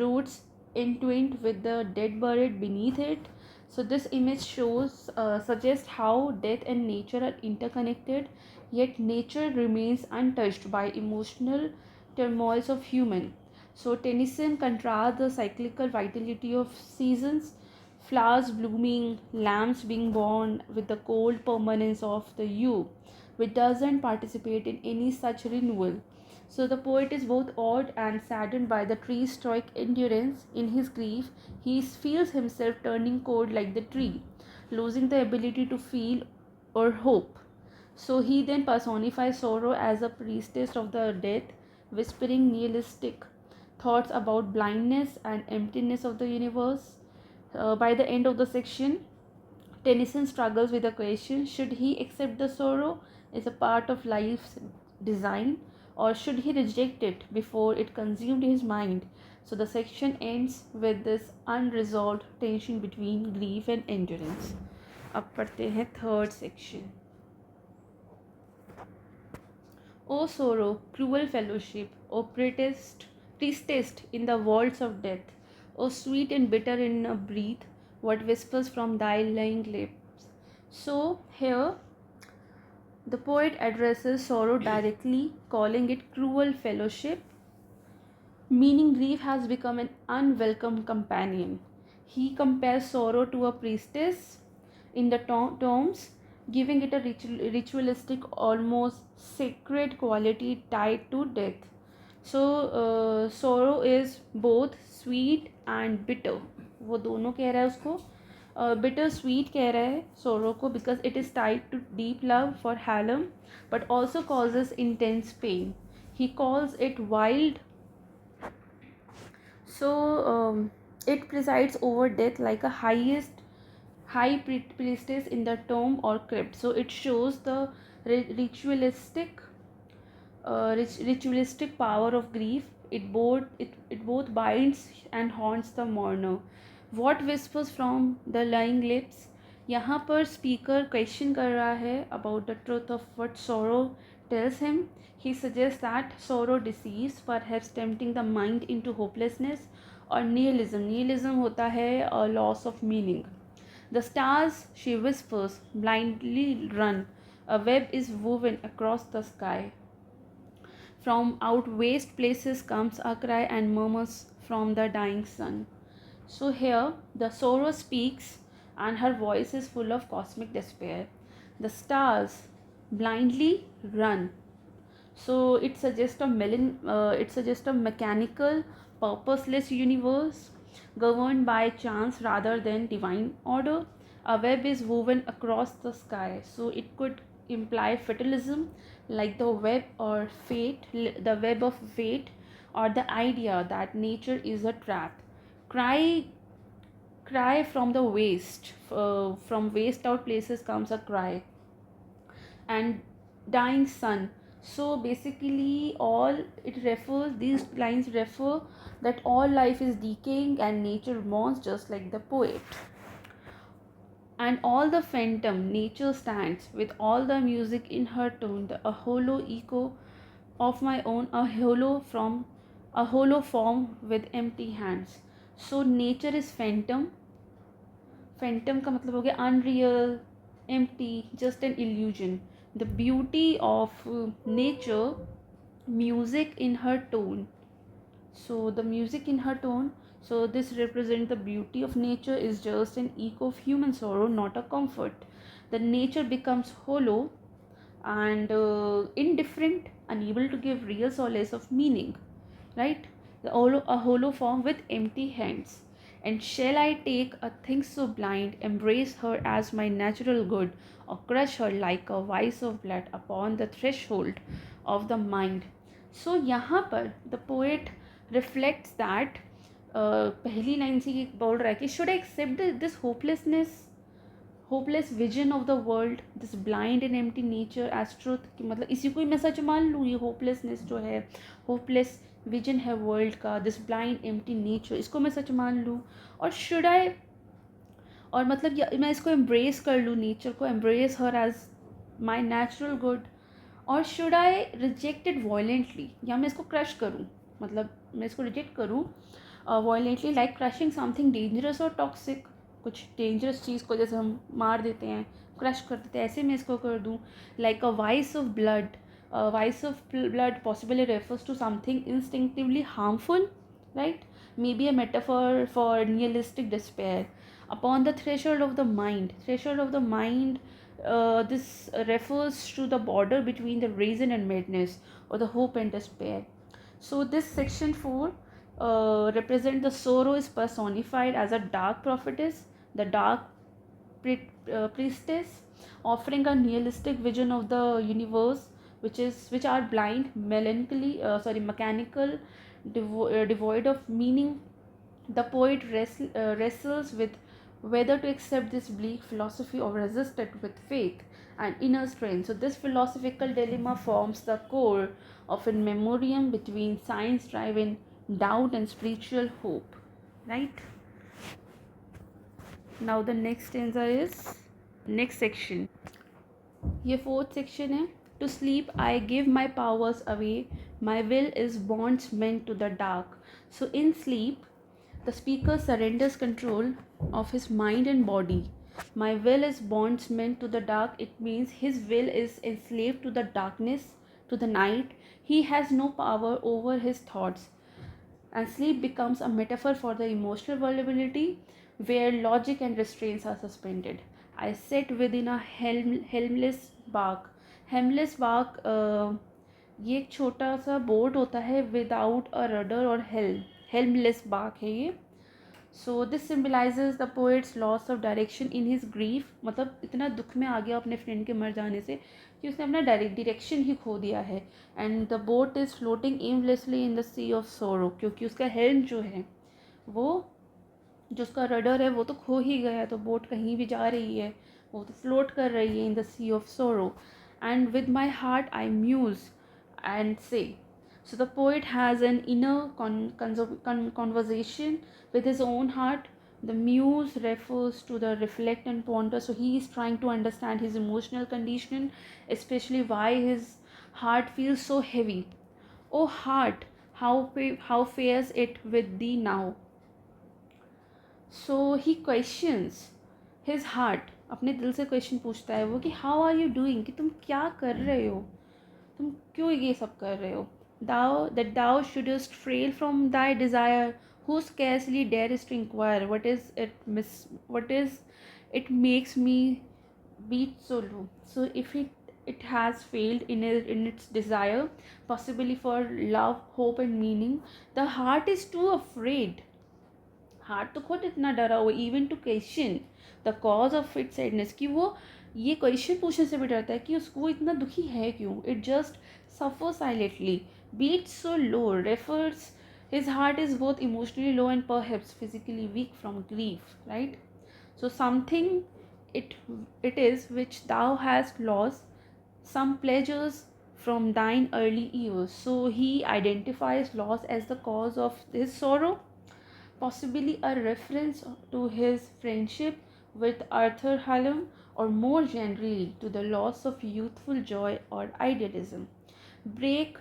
roots entwined with the dead buried beneath it. So this image shows suggests how death and nature are interconnected, yet nature remains untouched by emotional turmoils of human. So Tennyson contrasts the cyclical vitality of seasons, flowers blooming, lambs being born, with the cold permanence of the yew, which doesn't participate in any such renewal. So the poet is both awed and saddened by the tree's stoic endurance. In his grief, he feels himself turning cold like the tree, losing the ability to feel or hope. So he then personifies sorrow as a priestess of the death, whispering nihilistic thoughts about blindness and emptiness of the universe. By the end of the section, Tennyson struggles with the question, should he accept the sorrow as a part of life's design, or should he reject it before it consumed his mind? So the section ends with this unresolved tension between grief and endurance. अब पढ़ते हैं third section. O sorrow, cruel fellowship, O priestess in the vaults of death, O sweet and bitter in a breath, what whispers from thy lying lips. So here the poet addresses sorrow directly, calling it cruel fellowship, meaning grief has become an unwelcome companion. He compares sorrow to a priestess in the tombs, giving it a ritualistic, almost sacred quality tied to death. So sorrow is both sweet and bitter. वो दोनों कह रहा है उसको. Bitter sweet कह रहा है sorrow को, because it is tied to deep love for Hallam, but also causes intense pain. He calls it wild. So it presides over death like a high priestess in the tomb or crypt. So it shows the ritualistic power of grief. It both binds and haunts the mourner. What whispers from the lying lips? यहाँ पर speaker question कर रहा है about the truth of what sorrow tells him. He suggests that sorrow deceives, perhaps tempting the mind into hopelessness or nihilism. Nihilism होता है a loss of meaning. The stars, she whispers, blindly run. A web is woven across the sky. From out waste places comes a cry and murmurs from the dying sun. So here the sorrow speaks and her voice is full of cosmic despair. The stars blindly run. So it suggests a mechanical, purposeless universe governed by chance rather than divine order. A web is woven across the sky, so it could imply fatalism, like the web of fate, or the idea that nature is a trap. Cry, cry from the waste. From waste out places comes a cry. And dying sun. So basically all it refers, these lines refer that all life is decaying and nature mourns just like the poet. And all the phantom nature stands with all the music in her tone, a hollow echo of my own, a hollow form with empty hands. So nature is phantom. Phantom का मतलब हो गया unreal, empty, just an illusion. The beauty of nature, music in her tone. So the music in her tone, so this represents the beauty of nature is just an echo of human sorrow, not a comfort. The nature becomes hollow and indifferent, unable to give real solace of meaning, right? A hollow form with empty hands. And shall I take a thing so blind, embrace her as my natural good, or crush her like a vice of blood upon the threshold of the mind? So यहाँ पर the poet reflects that पहली line से ये बोल रहा है कि should I accept this hopeless vision of the world, this blind and empty nature as truth, कि मतलब इसी को ही मैं सच मान लूँ. ये hopelessness जो है, hopeless विजन है वर्ल्ड का, दिस ब्लाइंड एम्प्टी नेचर, इसको मैं सच मान लूँ. और शुड आई, और मतलब मैं इसको एम्ब्रेस कर लूँ, नेचर को embrace her as my natural good, और should I reject it violently, या मैं इसको क्रश करूँ, मतलब मैं इसको रिजेक्ट करूँ violently, like crushing something dangerous or toxic. कुछ dangerous चीज़ को जैसे हम मार देते हैं, crush कर देते हैं, ऐसे मैं इसको कर दूँ. Like a vice of blood. A vice of blood possibly refers to something instinctively harmful, right? Maybe a metaphor for nihilistic despair. Upon the threshold of the mind, this refers to the border between the reason and madness, or the hope and despair. So this section 4 represent the sorrow is personified as a dark prophetess, the dark priestess, offering a nihilistic vision of the universe, which are blind, mechanical, devoid of meaning. The poet wrestles with whether to accept this bleak philosophy or resist it with faith and inner strength. So, this philosophical dilemma forms the core of a memoriam between science driven doubt and spiritual hope. Right? Now, the next stanza is next section. ये fourth section है. To sleep I give my powers away, my will is bonds meant to the dark. So in sleep the speaker surrenders control of his mind and body. My will is bonds meant to the dark. It means his will is enslaved to the darkness, to the night. He has no power over his thoughts. And sleep becomes a metaphor for the emotional vulnerability where logic and restraints are suspended. I sit within a helmless bark. Helmless bark ये एक छोटा सा boat होता है without a rudder और हेल्मलेस bark है ये. So this symbolises the poets loss of direction in his grief. मतलब इतना दुख में आ गया अपने फ्रेंड के मर जाने से कि उसने अपना डायरेक्शन ही खो दिया है. And the boat is floating aimlessly in the sea of sorrow, क्योंकि उसका हेल्म जो है वो, जो उसका रडर है वो तो खो ही गया है. तो बोट कहीं भी जा रही है, वो तो फ्लोट कर रही है in the sea of sorrow. And with my heart I muse and say. So the poet has an inner conversation with his own heart. The muse refers to the reflect and ponder. So he is trying to understand his emotional condition, especially why his heart feels so heavy. Oh heart, how fares it with thee now? So he questions his heart. अपने दिल से question पूछता है वो कि how are you doing, कि तुम क्या कर रहे हो, तुम क्यों ये सब कर रहे हो. Thou shouldest frail from thy desire, who scarcely darest to inquire what is it makes me beat so low. So if it has failed in its desire, possibly for love, hope and meaning, the heart is too afraid. Heart तो खुद इतना डरा हुआ even to question the cause of it sadness, कि वो ये question पूछने से भी डरता है कि उसको इतना दुखी है क्यों. It just suffer silently, beat so low, refers his heart is both emotionally low and perhaps physically weak from grief. Right. So something it is which thou hast lost, some pleasures from thine early years. So he identifies loss as the cause of his sorrow, possibly a reference to his friendship with Arthur Hallam, or more generally to the loss of youthful joy or idealism. Break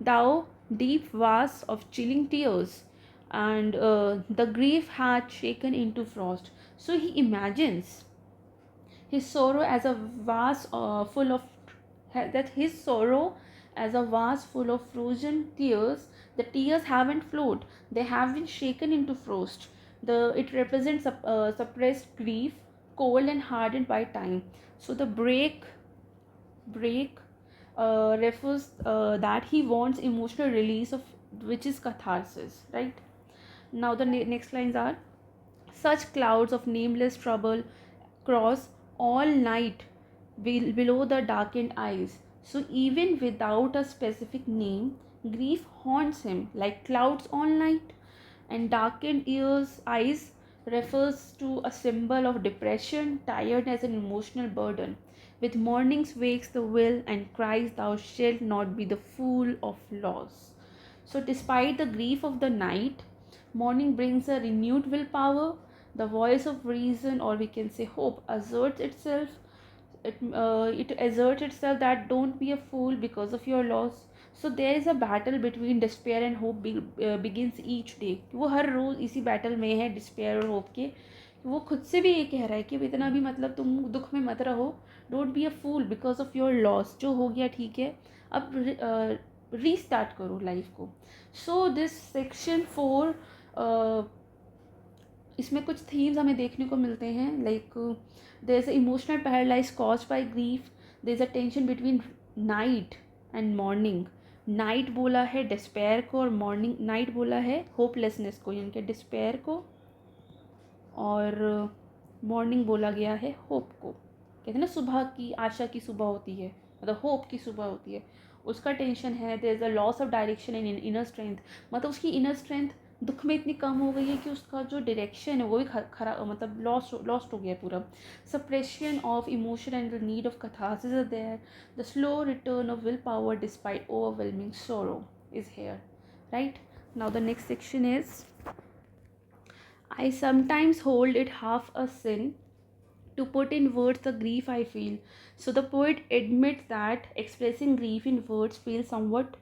thou deep vast of chilling tears, and the grief had shaken into frost. So he imagines his sorrow as a vase full of that his sorrow as a vase full of frozen tears. The tears haven't flowed, they have been shaken into frost. It represents suppressed grief, cold and hardened by time. So the break refers that he wants emotional release of, which is catharsis. Right. Now the next lines are, such clouds of nameless trouble cross all night below the darkened eyes. So even without a specific name, grief haunts him like clouds all night. And darkened eyes refers to a symbol of depression, tiredness and emotional burden. With mornings wakes the will and cries, thou shalt not be the fool of loss. So despite the grief of the night, morning brings a renewed willpower. The voice of reason, or we can say hope, asserts itself. It asserts itself that don't be a fool because of your loss. So there is a battle between despair and hope begins each day. वो हर रोज़ इसी battle में है, despair और hope के। वो खुद से भी ये कह रहा है कि इतना भी मतलब तुम दुख में मत रहो, don't be a fool because of your loss. जो हो गया ठीक है, अब रीस्टार्ट करो लाइफ को। सो दिस सेक्शन 4, इसमें कुछ थीम्स हमें देखने को मिलते हैं, like there is a emotional paralyse caused by grief, there is a tension between night and morning. Night बोला है डिस्पेयर को और मॉर्निंग नाइट बोला है होपलेसनेस को, यानी कि डिस्पेयर को, और मॉर्निंग बोला गया है होप को। कहते हैं ना सुबह की आशा की सुबह होती है, मतलब होप की सुबह होती है। उसका टेंशन है, there is a loss of direction in inner strength, मतलब उसकी इनर स्ट्रेंथ दुख में इतनी कम हो गई है कि उसका जो डायरेक्शन है वो भी खराब, मतलब लॉस्ट हो गया पूरा। Suppression of emotion and the need of catharsis is there, the slow return of willpower despite overwhelming sorrow is here, right? Now the next section is, I sometimes hold it half a sin to put in words the grief I feel. So the poet admits that expressing grief in words feels somewhat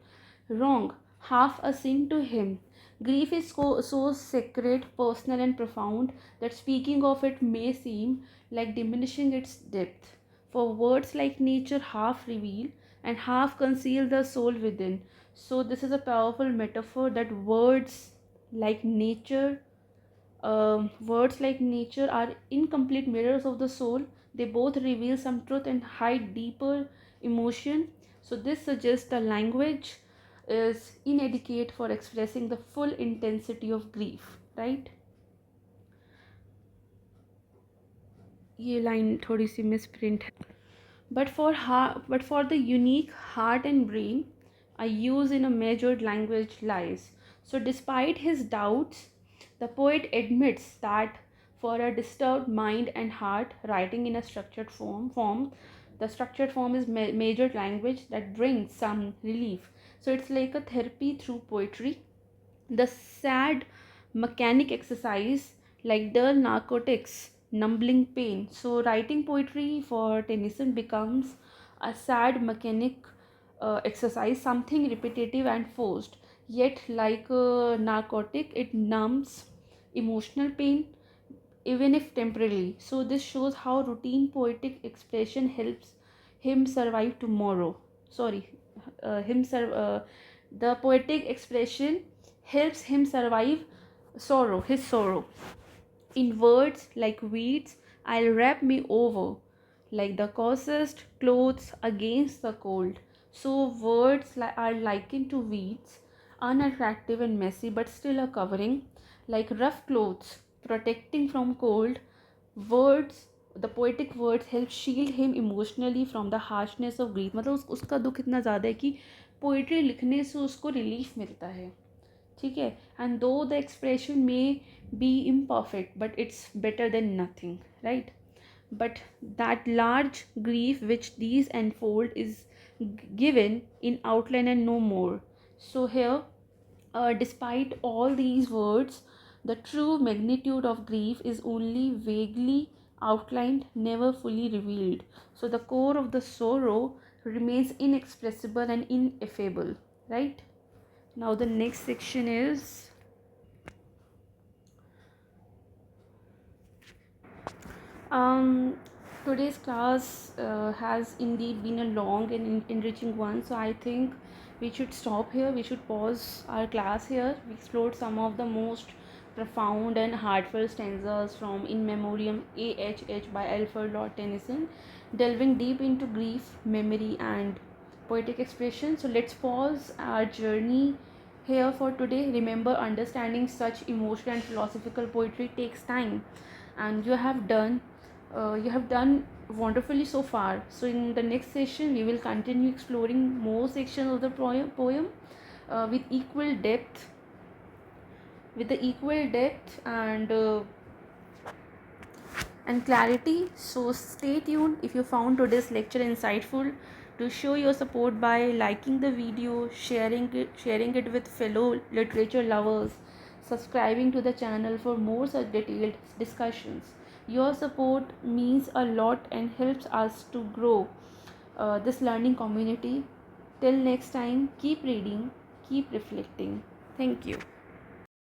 wrong, half a sin to him. Grief is so sacred, personal, and profound that speaking of it may seem like diminishing its depth. For words like nature half reveal and half conceal the soul within. So, this is a powerful metaphor that words like nature are incomplete mirrors of the soul. They both reveal some truth and hide deeper emotion. So, this suggests the language is inadequate for expressing the full intensity of grief, right? ये line थोड़ी सी misprint है. But for the unique heart and brain, a use in a measured language lies. So, despite his doubts, the poet admits that for a disturbed mind and heart, writing in a structured form, the structured form is measured language that brings some relief. So, it's like a therapy through poetry. The sad mechanic exercise, like dull narcotics, numbing pain. So, writing poetry for Tennyson becomes a sad mechanic exercise, something repetitive and forced. Yet, like a narcotic, it numbs emotional pain, even if temporarily. So, this shows how routine poetic expression helps him survive tomorrow. Sorry, the poetic expression helps him survive his sorrow. In words like weeds, I'll wrap me over, like the coarsest clothes against the cold. So, words are likened to weeds, unattractive and messy, but still a covering, like rough clothes protecting from cold. Words, the poetic words help shield him emotionally from the harshness of grief. मतलब उसका दुख इतना ज़्यादा है कि poetry लिखने से उसको रिलीफ मिलता है, ठीक है. एंड दो the expression may be imperfect, but it's better than nothing, right? But that large grief which these unfold is given in outline and no more. So here, despite all these words, the true magnitude of grief is only vaguely outlined, never fully revealed. So the core of the sorrow remains inexpressible and ineffable, right? Now the next section is, Um, today's class has indeed been a long and enriching one, so I think we should stop here. We should pause our class here. We explored some of the most profound and heartfelt stanzas from In Memoriam AHH by Alfred Lord Tennyson, delving deep into grief, memory, and poetic expression. So let's pause our journey here for today. Remember, understanding such emotional and philosophical poetry takes time, and you have done wonderfully so far. So in the next session we will continue exploring more sections of the poem with the equal depth and clarity. So stay tuned. If you found today's lecture insightful, to show your support by liking the video, sharing it with fellow literature lovers, subscribing to the channel for more such detailed discussions. Your support means a lot and helps us to grow this learning community. Till next time, keep reading, keep reflecting. Thank you.